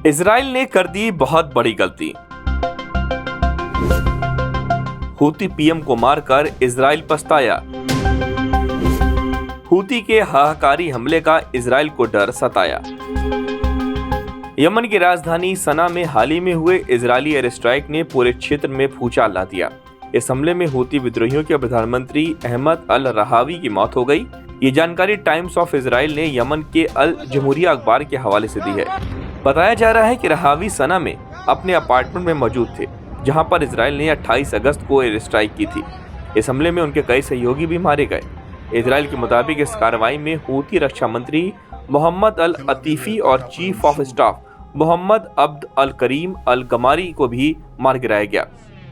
Israel ने कर दी बहुत बड़ी गलती। हूती पीएम को मारकर इजराइल पछताया। हूती के हाहाकारी हमले का इजराइल को डर सताया। यमन की राजधानी सना में हाल ही में हुए इजरायली एयर स्ट्राइक ने पूरे क्षेत्र में भूचाल ला दिया। इस हमले में हूती विद्रोहियों के प्रधानमंत्री अहमद अल रहावी की मौत हो गई। ये जानकारी टाइम्स ऑफ इजराइल ने यमन के अल जमहूरिया अखबार के हवाले से दी है। बताया जा रहा है कि रहावी सना में अपने अपार्टमेंट में मौजूद थे, जहां पर इजराइल ने 28 अगस्त को एयर स्ट्राइक की थी। इस हमले में उनके कई सहयोगी भी मारे गए। इजराइल के मुताबिक इस कार्रवाई में हूती रक्षा मंत्री मोहम्मद अल अतीफी और चीफ ऑफ स्टाफ मोहम्मद अब्द अल करीम अल गमारी को भी मार गिराया गया।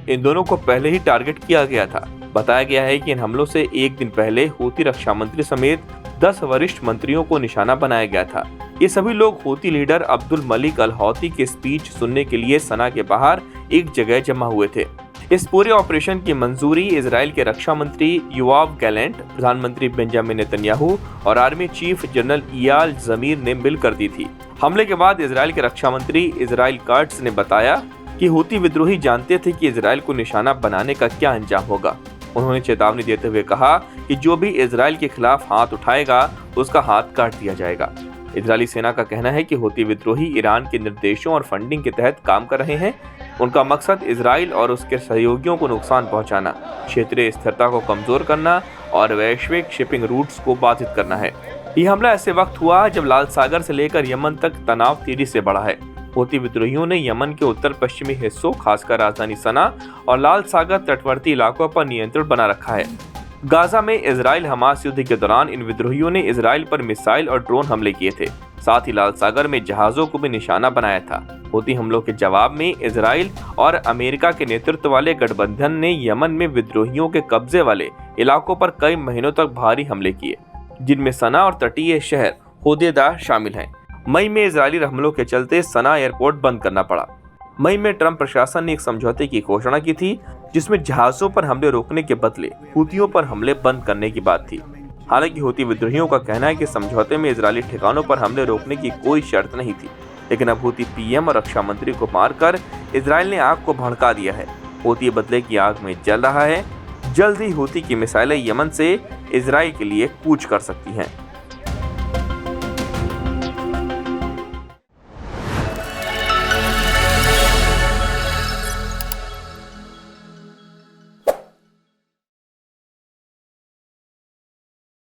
इन दोनों को पहले ही टारगेट किया गया था। बताया गया है कि इन हमलों से एक दिन पहले हूती रक्षा मंत्री समेत 10 वरिष्ठ मंत्रियों को निशाना बनाया गया था। ये सभी लोग हूती लीडर अब्दुल मलिक अल हौती की स्पीच सुनने के लिए सना के बाहर एक जगह जमा हुए थे। इस पूरे ऑपरेशन की मंजूरी इजराइल के रक्षा मंत्री योआव गैलेंट, प्रधानमंत्री बेंजामिन नेतन्याहू और आर्मी चीफ जनरल इयाल जमीर ने मिलकर दी थी। हमले के बाद इजराइल के रक्षा मंत्री इजराइल कर्ट्ज ने बताया कि हूती विद्रोही जानते थे कि इजराइल को निशाना बनाने का क्या अंजाम होगा। उन्होंने चेतावनी देते हुए कहा कि जो भी इजराइल के खिलाफ हाथ उठाएगा उसका हाथ काट दिया जाएगा। इजरायली सेना का कहना है कि हूती विद्रोही ईरान के निर्देशों और फंडिंग के तहत काम कर रहे हैं। उनका मकसद इजराइल और उसके सहयोगियों को नुकसान पहुंचाना, क्षेत्रीय स्थिरता को कमजोर करना और वैश्विक शिपिंग रूट्स को बाधित करना है। यह हमला ऐसे वक्त हुआ जब लाल सागर से लेकर यमन तक तनाव तेजी से बढ़ा है। हूती विद्रोहियों ने यमन के उत्तर पश्चिमी हिस्सों, खासकर राजधानी सना और लाल सागर तटवर्ती इलाकों पर नियंत्रण बना रखा है। गाजा में इजराइल हमास युद्ध के दौरान इन विद्रोहियों ने इजराइल पर मिसाइल और ड्रोन हमले किए थे। साथ ही लाल सागर में जहाजों को भी निशाना बनाया था। हूती हमलों के जवाब में इजराइल और अमेरिका के नेतृत्व वाले गठबंधन ने यमन में विद्रोहियों के कब्जे वाले इलाकों पर कई महीनों तक भारी हमले किए, जिनमें सना और तटीय शहर होदेदा शामिल हैं। मई में इजरायली हमलों के चलते सना एयरपोर्ट बंद करना पड़ा। मई में ट्रंप प्रशासन ने एक समझौते की घोषणा की थी, जिसमें जहाजों पर हमले रोकने के बदले हूतियों पर हमले बंद करने की बात थी। हालांकि हूती विद्रोहियों का कहना है कि समझौते में इजरायली ठिकानों पर हमले रोकने की कोई शर्त नहीं थी, लेकिन अब हूती पीएम और रक्षा मंत्री को मारकर इजराइल ने आग को भड़का दिया है। हूती बदले की आग में जल रहा है। जल्द ही हूती की मिसाइलें यमन से इजराइल के लिए कूच कर सकती हैं।